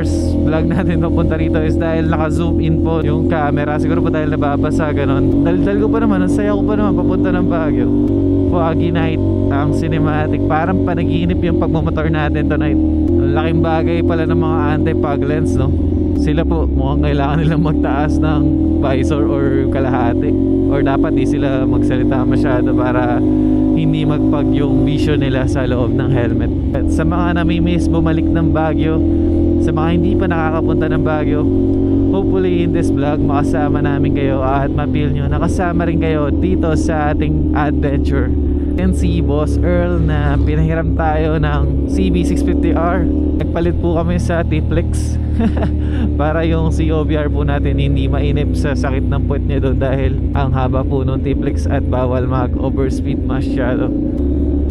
first vlog natin papunta rito is dahil naka-zoom in po yung camera. Siguro po dahil nababasa ganon. Dal ko pa naman, ang saya ko pa naman papunta ng Baguio. Foggy night, ang cinematic. Parang panaginip yung pagmamotor natin tonight. Laking bagay pala ng mga anti-fog lens, no? Sila po mukhang kailangan nilang magtaas ng visor or kalahati, or dapat di sila magsalita masyado para hindi magpag yung vision nila sa loob ng helmet. At sa mga namimiss bumalik ng Baguio, sa mga hindi pa nakakapunta ng Baguio, hopefully in this vlog makasama namin kayo at ma-feel nyo nakasama rin kayo dito sa ating adventure. And si Boss Earl na pinahiram tayo ng CB650R. Nagpalit po kami sa T-Flex para yung COBR po natin hindi mainip sa sakit ng puwet niya doon dahil ang haba po ng T-Flex at bawal mag-overspeed masyado.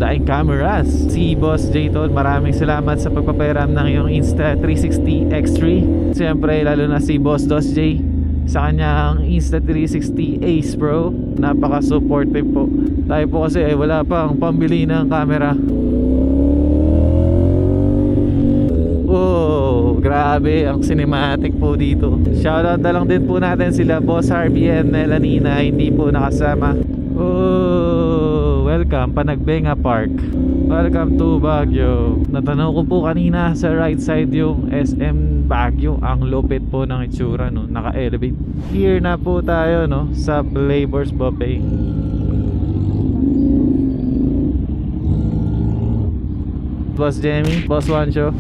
Daing cameras. Si Boss J-Tol, maraming salamat sa pagpapahiram ng yung Insta360 X3. Siyempre lalo na si Boss Dos J sa kanyang Insta360 Ace Pro. Napaka supportive po. Tayo po kasi wala pang pambili ng camera. Oh, grabe ang cinematic po dito. Shoutout na lang din po natin sila Boss Harvey and Melanie na hindi po nakasama. Oh, welcome Panagbenga Park. Welcome to Baguio. Natanong ko po kanina sa right side yung SM Baguio. Ang lupit po ng itsura, no? Naka-elevate. Here na po tayo, no? Sa Flavors Buffet. Boss Jemmy, Boss Wancho.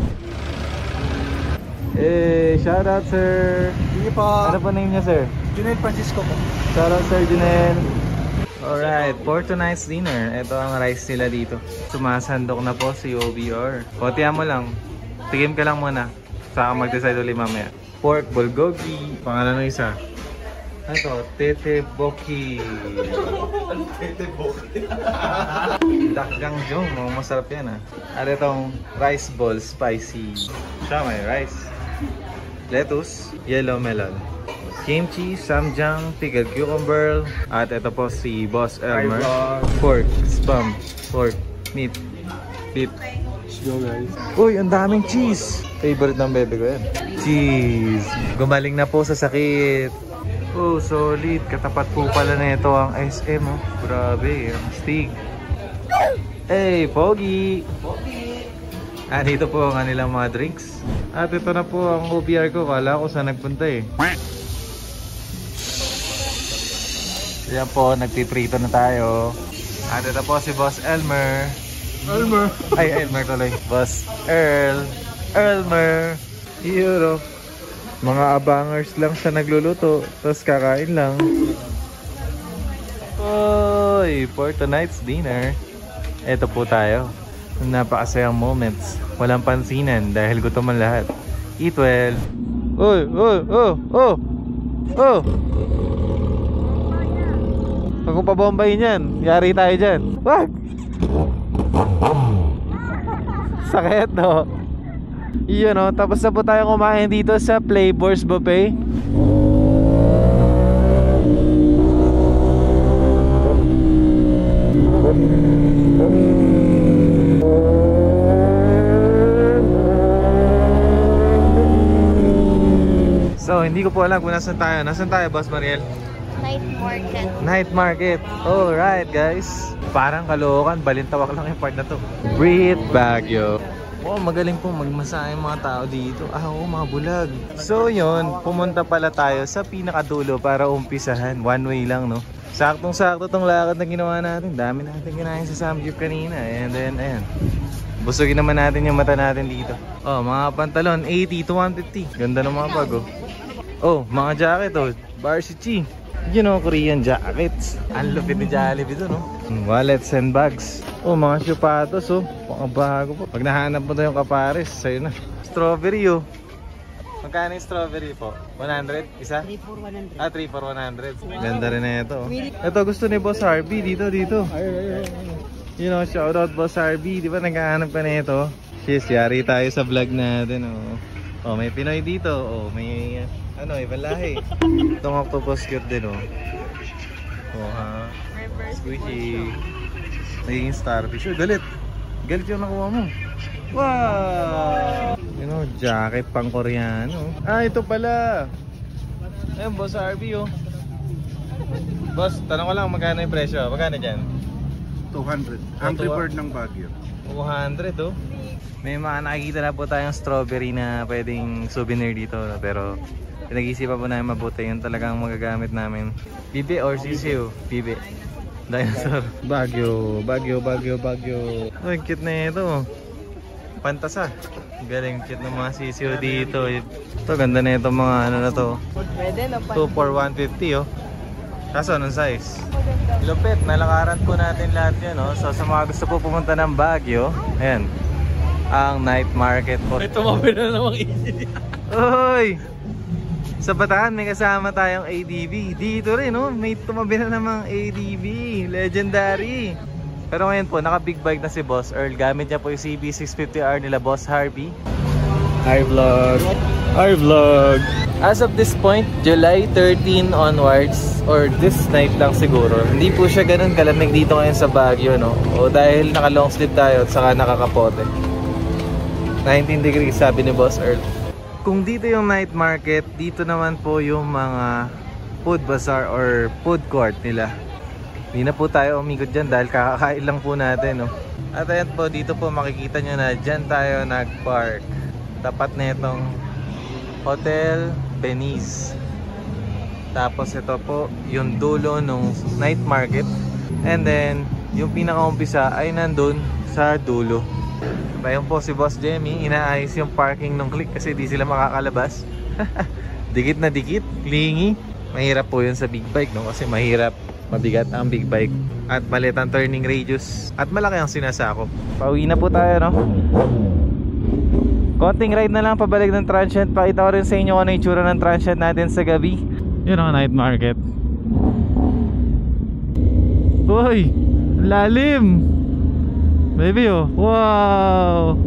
Eh, shout out sir. Sige po. Ano po name niya sir? Junel Francisco po. Shout out sir Junel. Alright, for tonight's dinner, ito ang rice nila dito. Sumasandok na po si OBR. Kotihan mo lang. Tigim ka lang muna. Saka mag-decide ulit mamaya. Pork bulgogi. Pangalan ng isa. Ito, Tete Boki. Tete Boki. Dakgang jong, masarap yan ah. At itong rice ball spicy. Siya may rice. Lettuce, yellow melon. Kimchi, samjang, pickled cucumber. At ito po si Boss Elmer. Pork, spam, pork, meat, beef. Let's go guys. Uy, ang daming cheese. Favorite ng bebe ko yan. Cheese. Gumaling na po sa sakit. Oh, solid. Katapat po pala na ito ang SM. Oh. Grabe, ang stig. Hey, Pogi! Ah, dito po ang kanilang mga drinks. At ito na po ang OBR ko. Kala ko saan nagpunta eh. Yan po, nagpiprito na tayo. At ito po si Boss Elmer. Elmer. Ay, Elmer tuloy. Boss Earl. Elmer. Yun. Mga abangers lang siya nagluluto. Tapos kakain lang. Oy, for tonight's dinner. Ito po tayo. Napakasayang moments. Walang pansinan dahil gutom ang lahat. Eat well. Oy, oy, oh, oh, oh. Huwag kong pabombayin yan. Yari tayo dyan. Wag! Sakit, no? Iyon, no? Tapos na po tayo kumain dito sa Flavors Buffet. So, hindi ko po alam kung nasan tayo. Nasan tayo, Boss Mariel? Night market. Night market. Alright guys. Parang Caloocan, Balintawak lang yung part na to. Breathe Baguio. Oh, magaling po magmasa yung mga tao dito. Ah, oo, mga bulag. So yun, pumunta pala tayo sa pinakadulo para umpisahan. One way lang, no? Saktong-sakto tong lakad na ginawa natin. Dami natin kinain sa Samgyup kanina. And then, ayan. Busugin naman natin yung mata natin dito. Oh, mga pantalon, 80 to 150. Ganda ng mga bag, oh. Oh, mga jacket, oh. Varsity. You know, Korean jackets. Ang lupit ni Jollibee dito, no? Wallets and bags. Oh, mga sapatos, oh. Pakabago po. Pag nahanap mo to yung kapares, sa'yo na. Strawberry, oh. Magkano yung strawberry po? 100? Isa? 3 for 100. Ah, 3 for 100. Ganda rin na ito. Ito gusto ni Boss Harvey. Dito. You know, shoutout Boss Harvey. Di ba naghahanap ka na ito? Yes, yari tayo sa vlog natin, oh. Oh, may Pinoy dito. Oh, may... ano, ibang lahi. Itong octopus cute din, oh. Oh, ha. Squishy. Naging starfish. Oh, galit. Galit yung nakuha mo. Wow! You know, jacket pang Koreano. Ah, ito pala. Ayun, Boss RB oh. Boss, tanong ko lang magkano yung presyo? Magkano dyan? 200. Angry Bird ng Baguio. 200 oh. May mga nakikita na po tayong strawberry na pwedeng souvenir dito, no? Pero pinag-isipan po namin mabuti yung talagang magagamit namin. Bibe or sisiu? Bibe. Dinosaur. Baguio. Oh, cute na ito. Pantasa. Galing, cute ng mga sisiu dito. Ito, ganda na ito mga ano na to. 2 for 150 oh. Kaso anong size? Lupit, nalakaran po natin lahat yun oh. So sa mga gusto po pumunta ng Baguio, ayan, ang night market po. Ito mabili na namang ADV. Uy! Sa Bataan may kasama tayong ADV. Dito rin oh, may tumabi na namang ADV. Legendary. Pero ngayon po, naka big bike na si Boss Earl. Gamit niya po yung CB650R nila Boss Harvey. Hi vlog! Hi vlog! As of this point, July 13 onwards, or this night lang siguro, hindi po siya ganun kalamig dito ngayon sa Baguio, no? O dahil naka long sleeve tayo at saka nakakapote. 19 degrees sabi ni Boss Earl. Kung dito yung night market, dito naman po yung mga food bazaar or food court nila. Hindi na po tayo umikot dyan dahil kakakain lang po natin, no? At ayan po, dito po makikita nyo na dyan tayo nag-park. Tapat na itong Hotel Benice. Tapos ito po yung dulo ng night market. And then yung pinaka-umpisa ay nandun sa dulo. Ayun po si Boss Jemmy, inaayos yung parking ng Click kasi di sila makakalabas. Dikit na dikit, clingy. Mahirap po yun sa big bike, no? Kasi mahirap, mabigat ang big bike. At maliit ang turning radius. At malaki ang sinasakop. Pauwi na po tayo, no? Konting ride na lang pabalik ng transient. Pakita ko rin sa inyo kung ano yung tsura ng transient natin sa gabi. Yun ang night market. Uy! Lalim! Baby oh! Wow!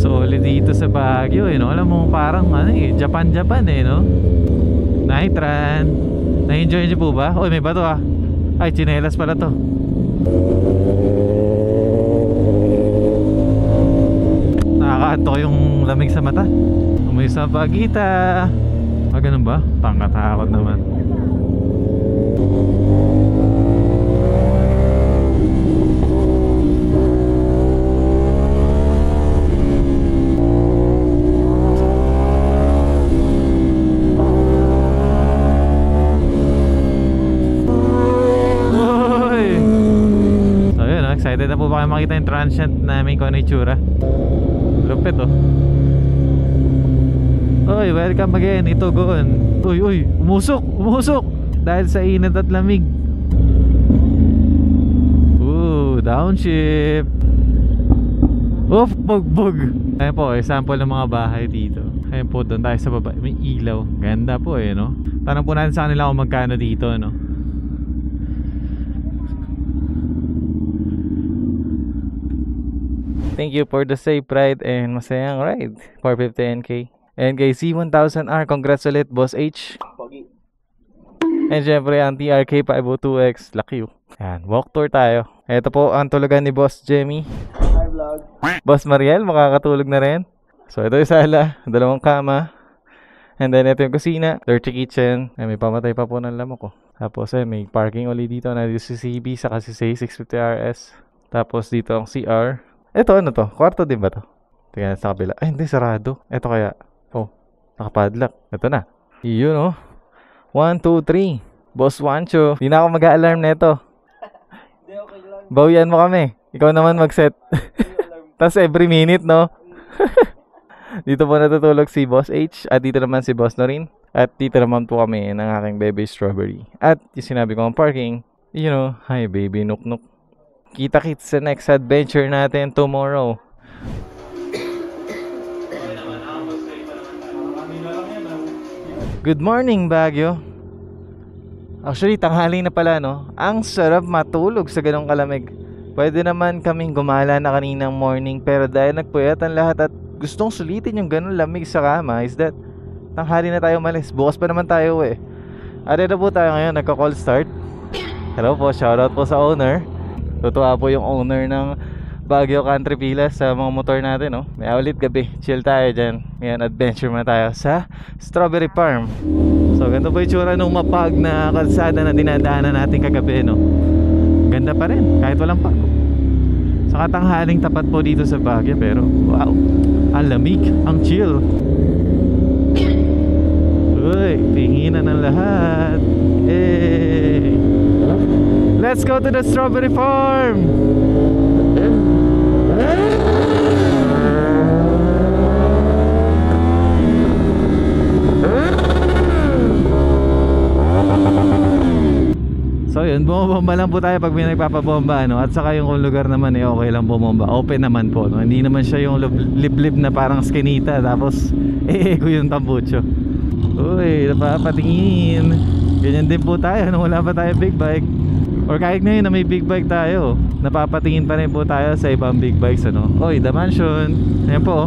Solid dito sa Baguio eh, no? Alam mo parang ano eh, Japan eh, no? Night run. Na-enjoy niyo po ba? Uy, may bato ah. Ay, tsinelas pala to. Nakakaanto yung lamig sa mata. Umoy sa pagita. Ah, ganun ba? Pangkatakot naman. Excited na po ba kayo makita yung transient namin kung ano yung tsura? Lupit oh. Uy, welcome again, ito goon. Uy, umusok dahil sa init at lamig. Downshift. Bugbog. Ayan po, sample ng mga bahay dito. Ayan po, doon tayo sa baba. May ilaw, ganda po eh, no? Tanong po natin sa kanila kung magkano dito, no? Thank you for the safe ride and masayang ride. 450 NK. And kay C1000R, congrats ulit, Boss H. And syempre ang TRK 502X, lucky you. Ayan, walk tour tayo. Ito po ang tulugan ni Boss Jemmy. Hi vlog. Boss Mariel, makakatulog na rin. So ito yung sala, dalawang kama. And then ito yung kusina, dirty kitchen. Ay, may pamatay pa po ng lamok ko. Tapos may parking ulit dito na dito si CB sa kasi C650RS. Tapos dito ang CR. Ito ano to? Kwarto din ba to? Tingnan sa kabila. Ay hindi, sarado. Ito kaya. Oh, nakapadlock. Ito na. Yun oh. 1, 2, 3. Boss Wancho. Hindi na ako mag-a-alarm neto. Bawian mo kami. Ikaw naman mag-set. Tapos every minute, no? Dito po natutulog si Boss H. At dito naman si Boss Norin. At dito naman po kami ng aking baby Strawberry. At yung sinabi ko ang parking, you know, hi baby Nuk-Nuk. Kita-kits sa next adventure natin tomorrow. Good morning, Baguio. Actually, tanghali na pala, no? Ang sarap matulog sa ganong kalamig. Pwede naman kaming gumala na kaninang morning, pero dahil nagpuyat ang lahat at gustong sulitin yung ganong lamig sa kama, is that tanghali na tayo malis. Bukas pa naman tayo eh. At ito po tayo ngayon, nagka-call start. Hello po, shoutout po sa owner. Tutuwa po yung owner ng Baguio Country Villas sa mga motor natin, no? May ulit gabi, chill tayo dyan. Ngayon, adventure na tayo sa Strawberry Farm. So, ganito po yung tsura nung mapag na kalsada na dinadaanan natin kagabi, no? Ganda pa rin, kahit walang pag. Sa katanghaling tapat po dito sa Baguio, pero wow, ang lamig, ang chill. Uy, tinginan ng lahat. Hey, let's go to the Strawberry Farm. So yun, bumabomba lang po tayo pag may nagpapabomba, no? At saka yung lugar naman okay lang bumomba. Open naman po, no? Hindi naman siya yung liblib na parang skinita tapos ko yung tambucho. Uy, napapatingin. Ganyan din po tayo nung wala pa tayo big bike. Or kahit ngayon na may big bike tayo, napapatingin pa rin po tayo sa ibang big bikes, ano? Oy, The Mansion. Ayan po,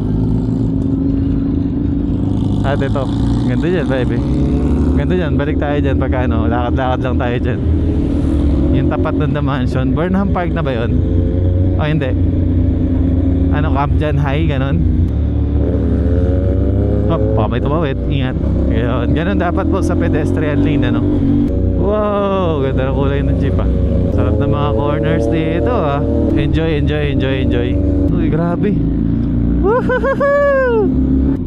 At ito, ganda dyan, baby. Ganda dyan, balik tayo dyan pagka lakad-lakad lang tayo dyan. Yung tapat ng The Mansion. Burnham Park na ba yun? O hindi, Camden High, ganon. Hop, baka may tumawid, ingat. Ganon dapat po sa pedestrian lane, ano. Wow, ganda ng kulay ng jeep, Sarap ng mga corners dito, Enjoy. Uy, grabe. Woohoo!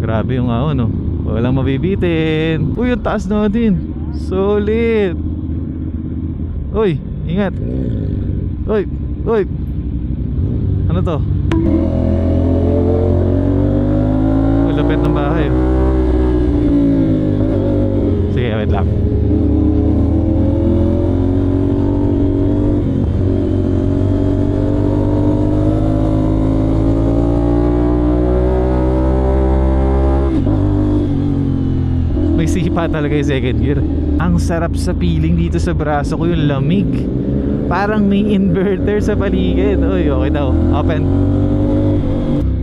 Grabe yung no. Walang mabibitin. Uy, yung taas natin. Solid. Uy, ingat. Uy. Ano to? Lupit ng bahay. Sige, wait lang. May sipa talaga yung second gear. Ang sarap sa feeling dito sa braso ko, yung lamig. Parang may inverter sa paligid. Uy, okay daw. Open.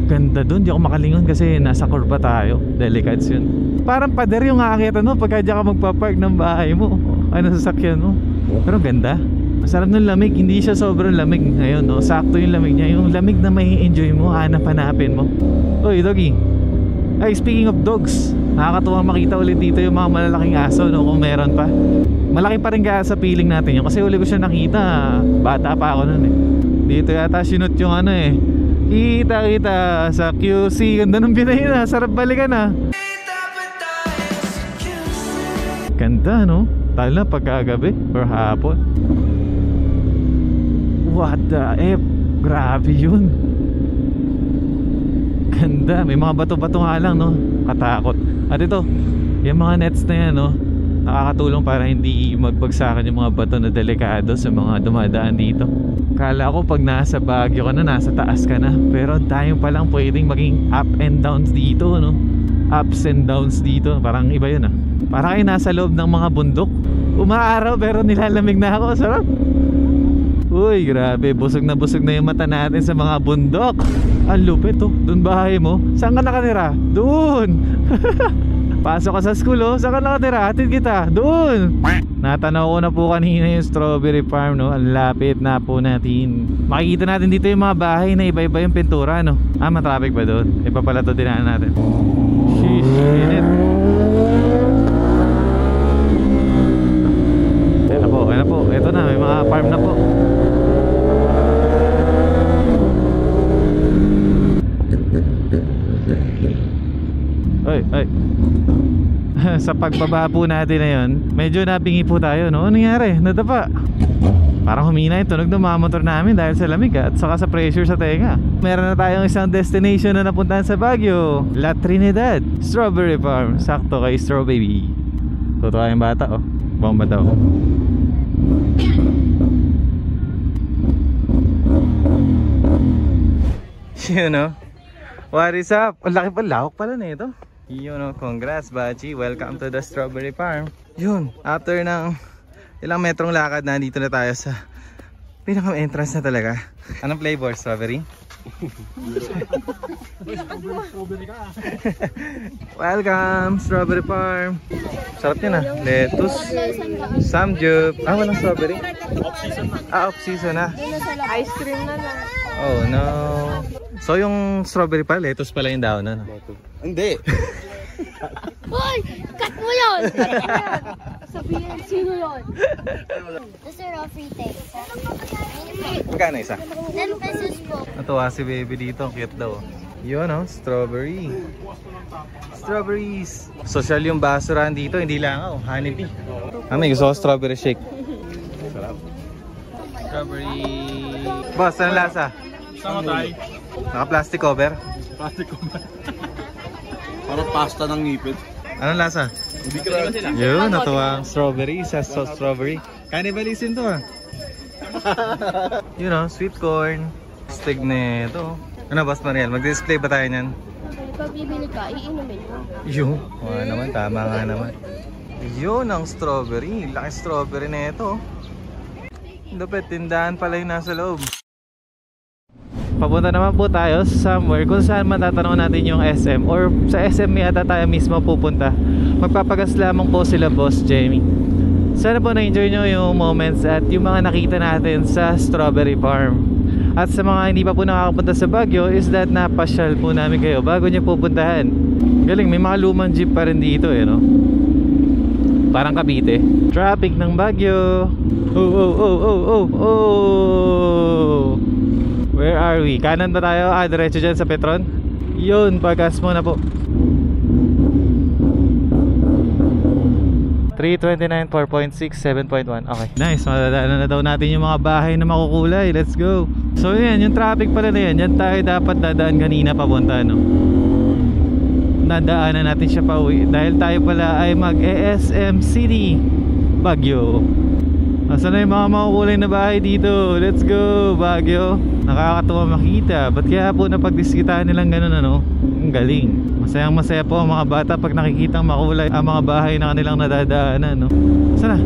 Ganda dun, di ako makalingon kasi nasa kurba tayo. Delicates yun. Parang pader yung aakitan mo pagka di ka magpapark ng bahay mo. Ano sasakyan mo. Pero ganda. Masarap ng lamig, hindi siya sobrang lamig ngayon, no? Sakto yung lamig niya. Yung lamig na may enjoy mo, hanap-hanapin mo. Uy, doggy. Ay, speaking of dogs, nakakatuwa makita ulit dito yung mga malalaking aso, no? Kung meron pa. Malaki pa rin kaya sa feeling natin yun. Kasi uli ko siya nakita, bata pa ako nun Dito yata sinut yung Kita sa QC. Ganda ng binahin, sarap balikan, Ganda, no? Talo na pagkagabi or hapon. What the F? Grabe yun. Ganda, may mga bato-bato nga lang, no? Katakot. At ito, yung mga nets na yan, no? Nakakatulong para hindi magbagsakan yung mga bato na delikado sa mga dumadaan dito. Kala ko pag nasa Baguio ka na, nasa taas ka na. Pero tayo pa lang pwedeng maging up and downs dito, no? Ups and downs dito, parang iba yun, Parang kayo nasa loob ng mga bundok. Umaaraw pero nilalamig na ako, sarap. Uy, grabe, busog na yung mata natin sa mga bundok. Ang lupit, doon bahay mo. Saan ka nakatira? Doon. Pasok ka sa school, saan ka nakatira? Hatid kita, doon. Natanaw ko na po kanina yung Strawberry Farm, no? Ang lapit na po natin. Makikita natin dito yung mga bahay na iba-iba yung pintura, no? Matraffic ba doon? Iba pala to dinaan natin. Sheesh, init. Ano po, ito na, may mga farm na po. Ay. Sa pagbaba po natin na yun, medyo nabingi po tayo, no? Ano nangyari? Nadapa. Parang humina yung tunog ng mga motor namin dahil sa lamig at saka sa pressure sa tenga. Meron na tayong isang destination na napuntahan sa Baguio, La Trinidad Strawberry Farm. Sakto kay Straw Baby. Totoo yung bata, bomba daw. What is up? Ang laki pa, lawak pala na ito. Congrats Bachi, welcome to the Strawberry Farm. Yun, after ng ilang metrong lakad, nandito na tayo sa pinaka entrance na talaga. Anong flavor? Strawberry? Welcome, Strawberry Farm. Sarap yun ah. Lettuce, samgyup. Ah, walang strawberry? Off-season na. Ice cream na lang. Oh no. So yung strawberry pa, lettuce pala yung daon na. Hindi. Hoy! Cut mo yun! Sabihin, sino yun? These are all free things. Magkano isa? 10 pesos po. Natuwa si baby dito. Cute daw. Yun oh, strawberry. Strawberries. Social yung basurahan dito, hindi lang oh, honeybee. Ah, may gusto ko strawberry shake. Sarap. Strawberry. Boss, anong lasa? Sama tayo. Naka-plastic cover? Plastic cover. Parang pasta ng ngipin. Anong lasa? Hindi ka lang. Yun, natuwa ang strawberry. Sa strawberry. Cannibalism to ah. Yun oh, sweet corn. Stig na ito. Ano boss Mariel, mag-display ba tayo niyan? Pag bibili ka, iinumin mo. Yun, naman, tama nga naman. Yun ang strawberry. Laki strawberry na ito. Dapat tindahan pala yung nasa loob. Papunta naman po tayo somewhere kung saan matatanong natin yung SM, or sa SM yata tayo mismo pupunta. Magpapagas lamang po sila Boss Jamie. Sana po na-enjoy nyo yung moments at yung mga nakita natin sa Strawberry Farm. At sa mga hindi pa po nakakapunta sa Baguio is that napasyal po namin kayo bago nyo pupuntahan. Galing, may mga lumang jeep pa rin dito eh, no? Parang Cavite. Traffic ng Baguio. Oh, oh, oh, oh, oh, oh. Where are we? Kanan ba tayo? Ah, diretso dyan sa Petron. Yun, pagas mo na po. 329, 4.6, 7.1. Okay, nice. Madadaanan na daw natin yung mga bahay na makukulay. Let's go. So yan, yung traffic pala na yan. Yan tayo dapat dadaan kanina papunta, no? Nadaanan natin siya pa uwi dahil tayo pala ay mag-ESM City Baguio. Asan na yung mga makukulay na bahay dito? Let's go, Baguio. Nakakatuwa makita. Ba't kaya po napagdiskitahan nilang ganun, ano? Ang galing. Masayang masaya po ang mga bata pag nakikitang makulay ang mga bahay na kanilang nadadaanan, no? Saan na?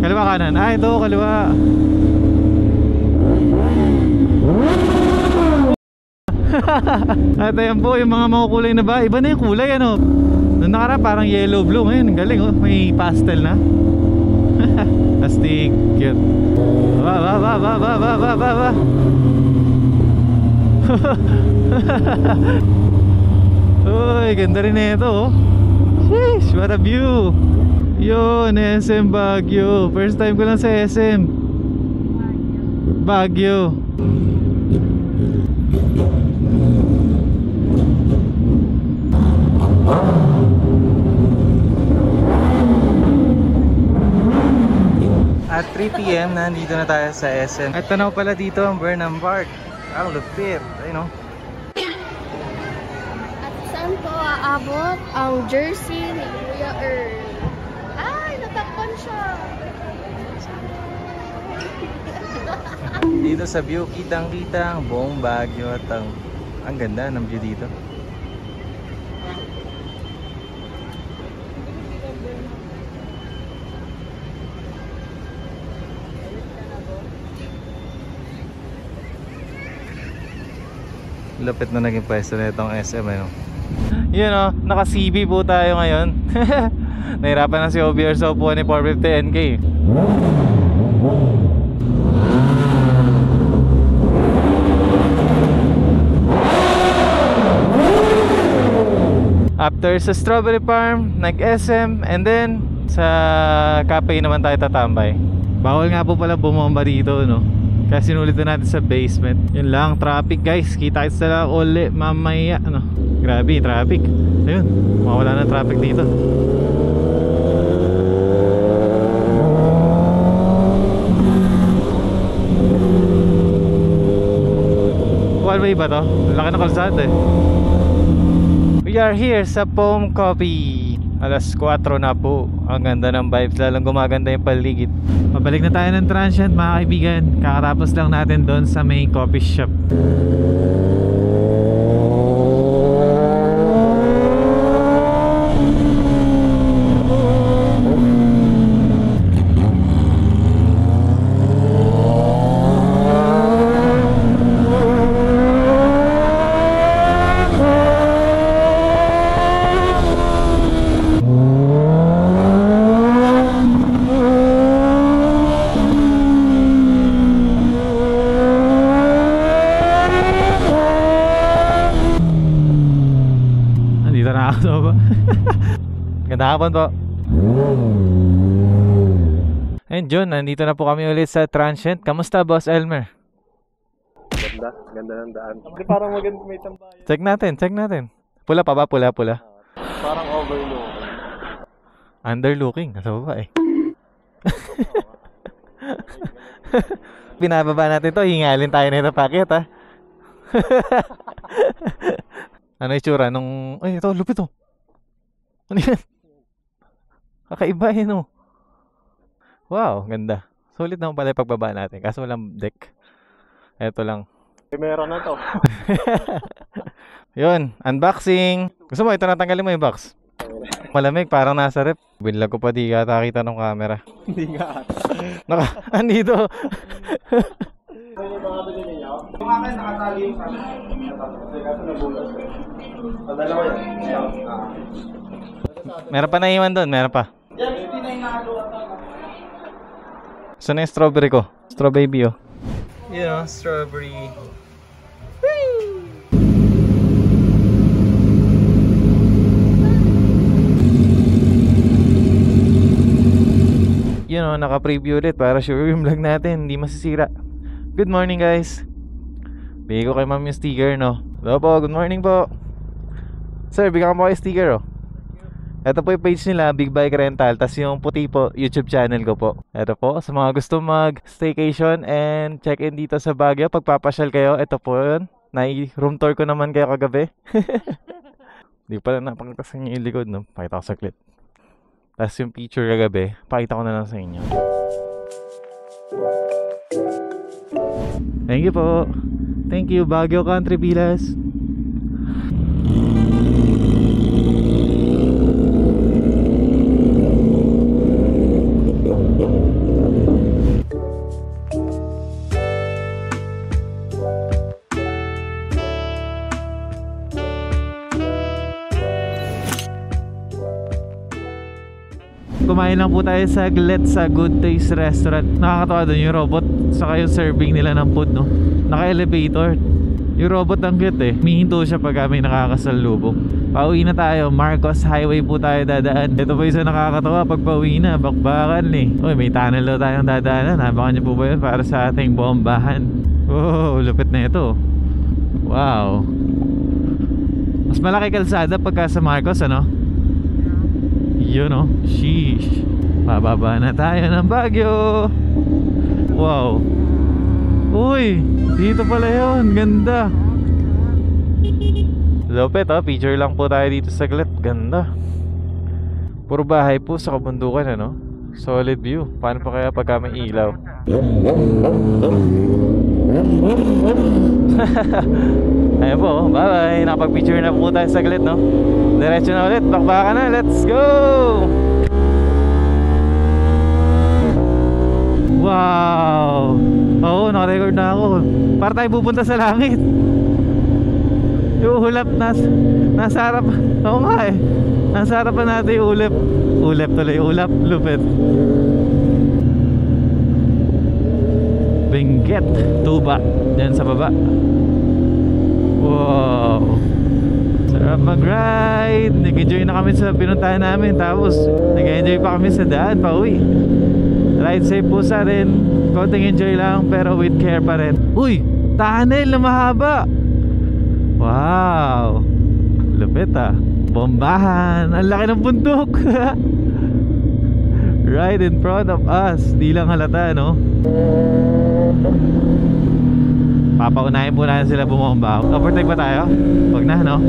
Kaliwa kanan? Ah, ito, kaliwa. At ayan po yung mga makukulay na bahay. Iba na yung kulay, ano? Noong nakaraan parang yellow blue. Ngayon, galing, oh. May pastel na. Astig, cute. Ba. Uy, ganda rin na ito, oh. Sheesh, what a view. Yun, SM Baguio. First time ko lang sa SM Baguio. At 3 PM nandito na tayo sa SM. At tanaw pala dito ang Burnham Park. Ang lupit, ayun, oh. At saan po aabot ang jersey ni Kuya Earl? Ay, natakpan siya! Dito sa view, kitang-kita ang buong Baguio at ang ganda ng view dito. Lapit na naging pwesto na itong SM, ano. Yun, oh, naka-CB po tayo ngayon. Nahirapan na si OBR sa upuan ni 450NK. After sa Strawberry Farm, nag-SM, and then sa cafe naman tayo tatambay. Bawal nga po pala bumomba dito, no? Kaya sinulit na natin sa basement. Yun lang, traffic guys. Kita-kits na lang uli mamaya, ano? Grabe, traffic. Ayun, mawala na traffic dito. One way ba to? Laki na kalsada eh. We are here sa Foam Coffee. Alas 4 na po. Ang ganda ng vibes, lalong gumaganda yung paligid. Pabalik na tayo ng transient mga kaibigan. Kakatapos lang natin doon sa may coffee shop. Ganda hapon po. And John, nandito na po kami ulit sa Transient. Kamusta, Boss Elmer? Ganda ng daan. Parang maganda may tambayan. Check natin. Pula pa ba? Pula. Parang overload. Underlooking. Nasa baba eh. Binababa natin to. Hingalin tayo na ito packet ha. Ano itsura nung... Ay, ito. Lupit oh. Ano yan? Kakaiba yun oh. Wow, ganda. Sulit naman pala yung pagbaba natin. Kaso walang deck. Eto lang. Meron na to. Yun, unboxing. Gusto mo, ito natanggalin mo yung box. Malamig, parang nasa rep. Binlag ko pa di ata kita ng camera. Hindi nga. Andito. Yung akin nakatali yung sa akin. Kasi nabulas eh. Dalawa yan. Meron pa naiwan doon, meron pa. Yan, hindi na inahaluan na. Saan na yung strawberry ko? Strawberry oh. You know, strawberry. You know, naka-preview ulit para sure yung vlog natin hindi masisira. Good morning guys. Bigay ko kay ma'am yung sticker no. Hello po, good morning po. Sir, bigyan ko po kayo sticker oh. Ito po yung page nila, Big Bike Rental. Tas yung puti po, YouTube channel ko po. Ito po, sa mga gusto mag-staycation and check-in dito sa Baguio, pagpapasyal kayo, ito po yun. Room tour ko naman kayo kagabi. Di pala napakita sa inyo yung likod, no? Pakita ko saglit. Tas yung picture kagabi, pakita ko na lang sa inyo. Thank you po. Thank you, Baguio Country Villas. Kumain lang po tayo saglit sa Good Taste Restaurant. Nakakatawa doon yung robot saka yung serving nila ng food no. Naka-elevator. Yung robot ang cute eh. Mihinto siya pag may nakakasalubong. Pauwi na tayo. Marcos Highway po tayo dadaan. Ito po isa nakakatawa pag pauwi na. Bakbakan eh. Uy, may tunnel daw tayong dadaanan. Habakan niyo po ba yun para sa ating bombahan? Oh, lupit na ito. Wow. Mas malaki kalsada pagka sa Marcos ano? Yun o, sheesh. Bababa na tayo ng Baguio. Wow. Uy, dito pala yun. Ganda. Lupit oh, picture lang po tayo dito saglit. Ganda. Puro bahay po sa kabundukan ano. Solid view. Paano pa kaya pagka may ilaw? Ayun po, bye bye. Nakapag-picture na po tayo saglit no. Diretso na ulit, bakbakan na, let's go! Wow! Oo, naka-record na ako. Para tayo pupunta sa langit. Yung ulap nasa harap. Oo nga eh. Nasa harapan natin yung ulap. Ulap tuloy, ulap, lupit. Benguet, Tuba. Diyan sa baba. Wow! Sarap mag-ride. Nag-enjoy na kami sa pinuntahan namin. Tapos nag-enjoy pa kami sa daan pa uwi. Ride safe po sa rin. Konting enjoy lang pero with care pa rin. Uy! Tunnel na mahaba. Wow! Lupit ah. Bombahan. Ang laki ng bundok. Right in front of us. Di lang halata no. Papaunahin po natin sila bumomba. Overtake ba tayo? Wag na no?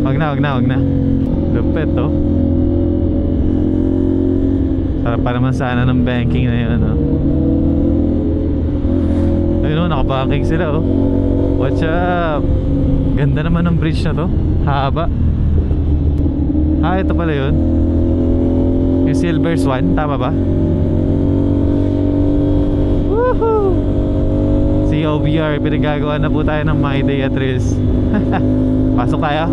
Wag na. Lupit to. Sarap pa naman sana ng banking na yun no? Ayun o, nakabanking sila oh. What's up? Ganda naman ng bridge na to. Haba. Ah, ito pala yun. Yung Silver Swan, tama ba? Woohoo! COBR, pinagagawa na po tayo ng My Day at Reels. Pasok tayo.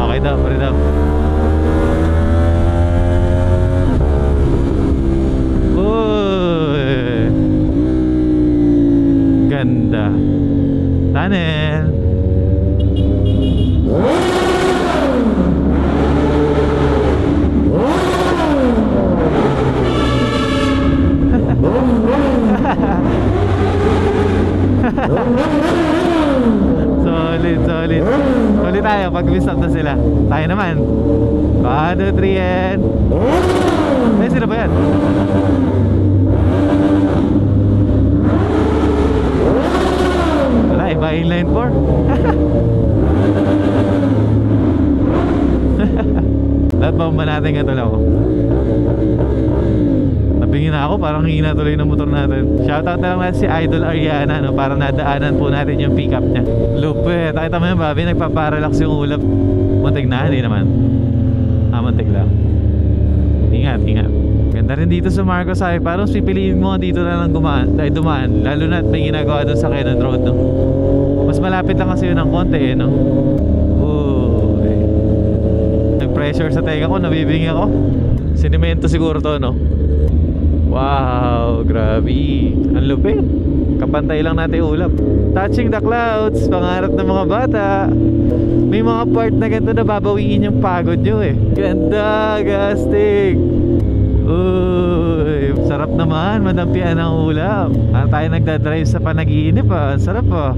Okay daw, pwede daw. Uy! Ganda. Tunnel. tayo pag stop na sila. Tayo naman. 1, 2, 3 and... Eh, sila ba yan? Wala, iba inline 4. Lahat ba ba natin nga ako? Nabingin na ako, parang hina tuloy ng motor natin. Shoutout na lang natin si Idol Ariana, no? Para nadaanan po natin yung pick up niya. Lupit, nakita mo yung Bobby, nagpaparelax yung ulap. Muntik na, hindi naman. Muntik lang. Ingat. Ganda rin dito sa Marcos Highway. Parang pipiliin mo dito na lang dumaan. Lalo na at may ginagawa doon sa Cannon Road, no? Mas malapit lang kasi yun ng konti, no? Uy. Nag-pressure sa tenga ko, nabibingi ako. Sinimento siguro to, no? Wow, grabe. Ang lupit. Kapantay lang natin ulap. Touching the clouds, pangarap ng mga bata. May mga part na ganito na babawiin yung pagod nyo eh. Ganda, gastig. Uy, sarap naman, madampian ang ulap. Tayo nagdadrive sa panaginip ah. Sarap ah.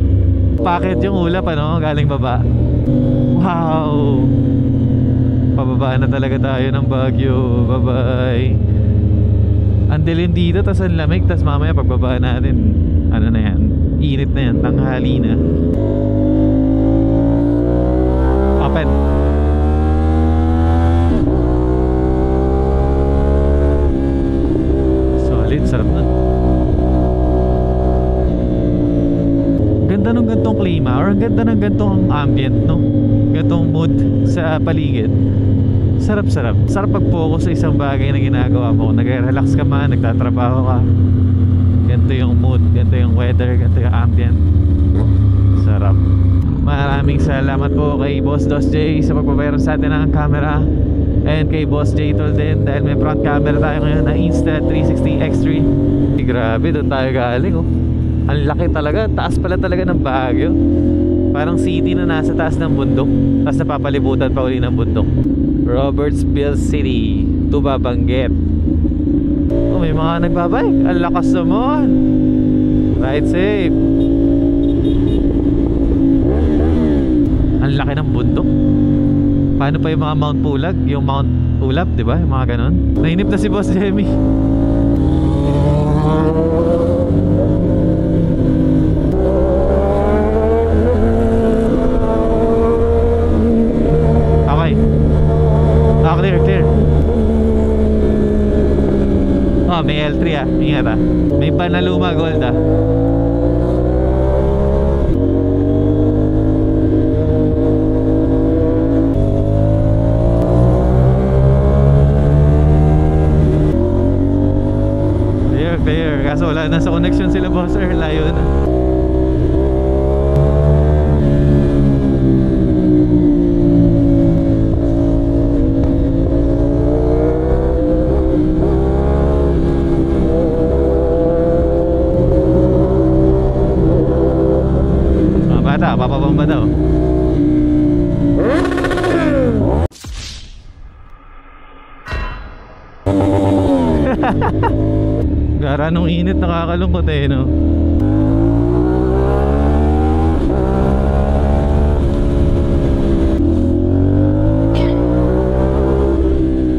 Packet yung ulap ano, galing baba. Wow. Pababa na talaga tayo ng Baguio. Bye bye. Ang dilim dito, tas ang lamig. Tas mamaya pagbaba natin, ano na yan, init na yan, tanghali na. Open. Solid, sarap na. Ganda ng gantong klima, or ang ganda ng gantong ambient, no? Gantong mood sa paligid. Sarap. Sarap pag-focus sa isang bagay na ginagawa mo. Nag-relax ka man, nagtatrabaho ka. Ganito yung mood, ganito yung weather, ganito yung ambient. Sarap. Maraming salamat po kay Boss Dos J sa pagpapayaran sa atin ng camera. And kay Boss J Tol din, dahil may front camera tayo ngayon na Insta360 X3. Grabe, doon tayo galing oh. Ang laki talaga, taas pala talaga ng Baguio. Parang city na nasa taas ng bundok, tapos napapalibutan pa uli ng bundok. Robertsville City, Tubabanggit. Oh, may mga nagbabike. Ang lakas naman. Ride safe. Ang laki ng bundok. Paano pa yung mga Mount Pulag? Yung Mount Ulap, di ba? Yung mga ganon. Nainip na si Boss Jemmy. Okay. Clear. Oh, may L3 ah. Ingat ah. May Panaluma Gold ah. Clear. Kaso wala na sa connection sila boss sir. Layo na. Papabang ba daw? Gara nung init, nakakalungkot eh no?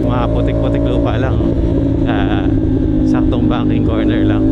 Mga putik-putik lupa lang saktong banking corner lang.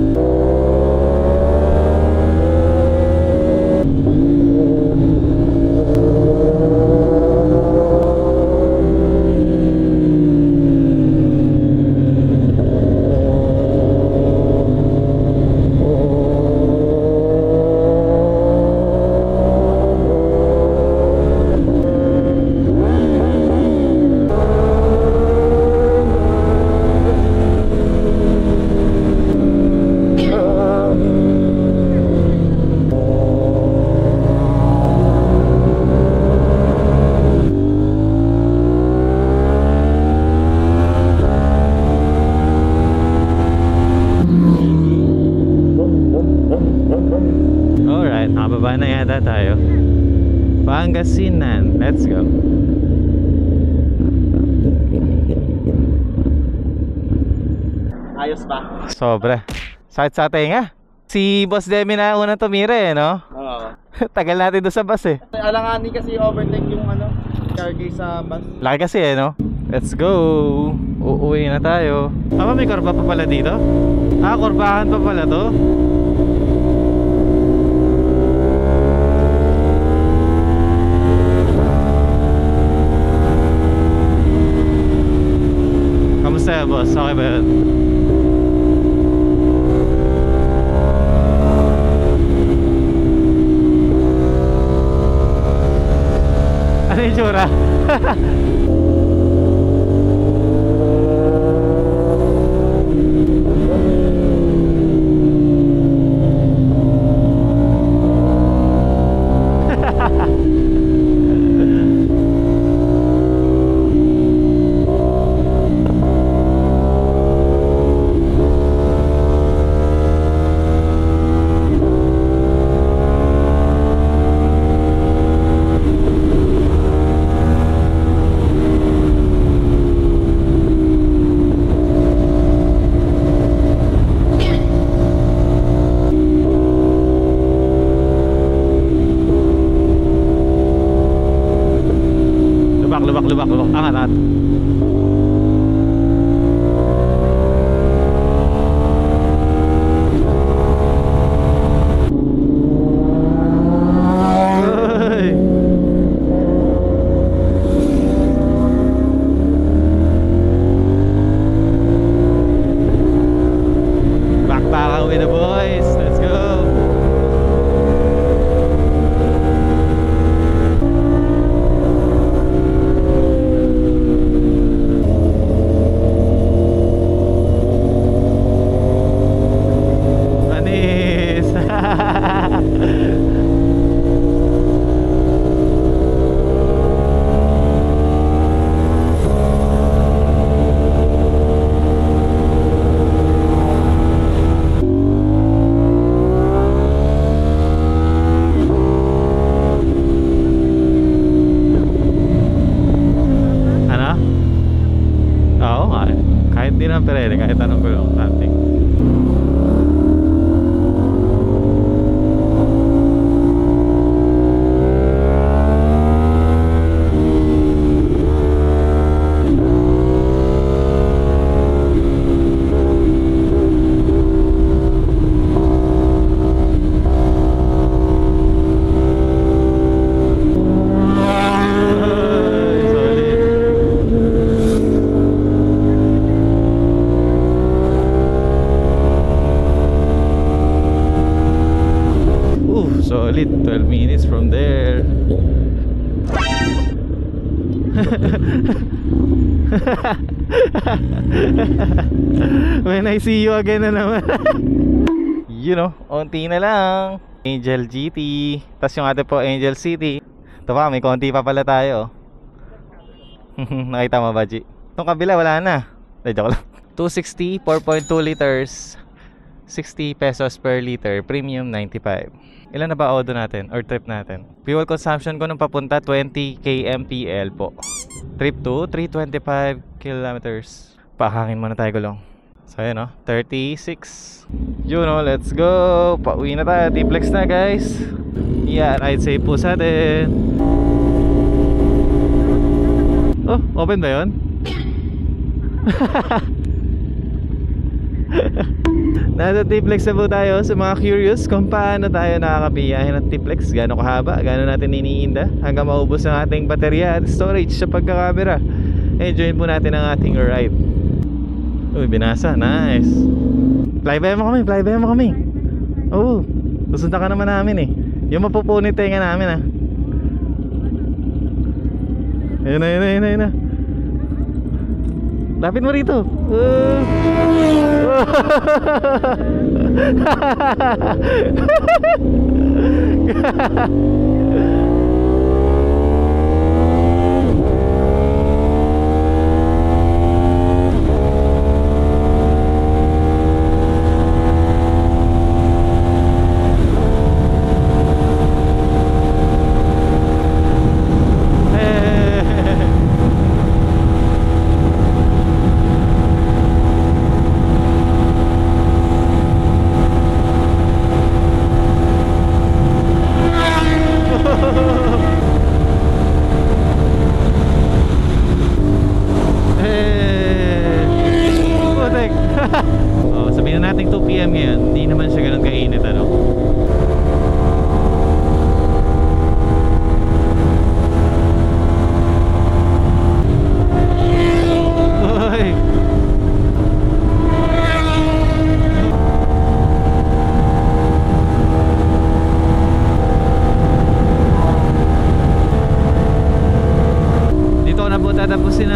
Alright, nakababa na yata tayo. Pangasinan, let's go. Ayos ba? Sobra. Sakit sa tenga. Si Boss Demi na unang tumira eh, no? Oo. Oo. Tagal natin doon sa bus eh. Alanganin kasi overtake yung ano, cargo sa bus. Laki kasi eh, no? Let's go! Uuwi na tayo. May kurba pa pala dito? Kurbahan pa pala to? Kamusta ya, boss? Okay ba yun? Ano yung tsura? Lubak. Angat. Backpack with the boys. Let's go. Kahit di naman pwede, kahit anong gulong natin. Solid, 12 minutes from there. When I see you again na naman. You know, onti na lang. Angel GT. Tapos yung ating po Angel City. Ito pa, may konti pa pala tayo. Nakita mo ba, G? Itong kabila wala na. Joke lang. 260, 4.2 liters, 60 pesos per liter. Premium 95. Ilan na ba odo natin or trip natin? Fuel consumption ko nung papunta 20 kmpl po. Trip to 325 kilometers. Pakangin muna tayo gulong. So ayun o, 36. You know, let's go. Pauwi na tayo, T-Flex na guys. Yeah, ride safe po sa atin. Oh, open ba yun? Nasa T-Flex na po tayo. Sa mga curious kung paano tayo nakakabiyahe ng T-Flex, gano'ng kahaba, gano'n natin iniinda hanggang maubos ang ating baterya at storage sa pagkakamera. Enjoyin po natin ang ating ride. Uy, binasa, nice. Flyby mo kami. Oo, susundan ka naman namin eh. Yung mapupunit tenga namin ah. Ayun na. Lapit mo rito.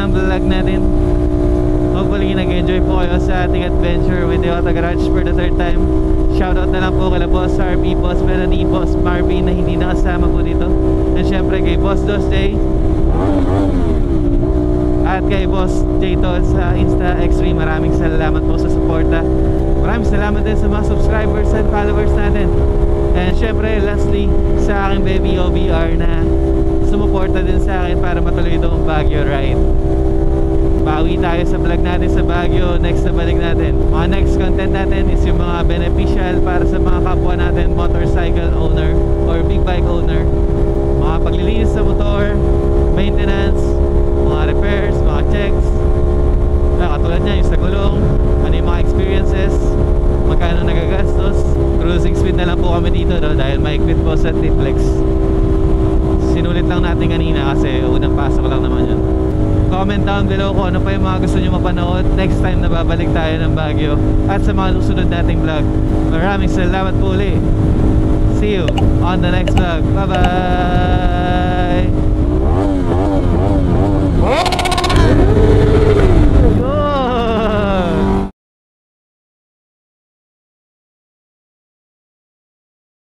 ng vlog natin. Hopefully nag-enjoy po kayo sa ating adventure with the Auto Garage for the third time. Shoutout na lang po kay Boss RP, Boss Melanie, Boss Marvin na hindi nakasama po dito. And syempre kay Boss Dosday at kay Boss Jayton sa Insta Extreme. Maraming salamat po sa suporta. Maraming salamat din sa mga subscribers and followers natin. And syempre lastly sa aking baby OBR na sumuporta din sa akin para matuloy itong Baguio ride. Bawi tayo sa vlog natin sa Baguio. Next na balik natin. Mga next content natin is yung mga beneficial para sa mga kapwa natin motorcycle owner or big bike owner. Mga paglilinis sa motor, maintenance, mga repairs, mga checks. Katulad niya yung sa gulong, ano yung mga experiences, magkano nagagastos. Cruising speed na lang po kami dito dahil maikpit po sa T-Flex. Sinulit lang natin kanina kasi unang pasok lang naman yun. Comment down below kung ano pa yung mga gusto nyo mapanood next time na babalik tayo ng Baguio at sa mga susunod nating vlog. Maraming salamat po ulit. See you on the next vlog. Bye bye.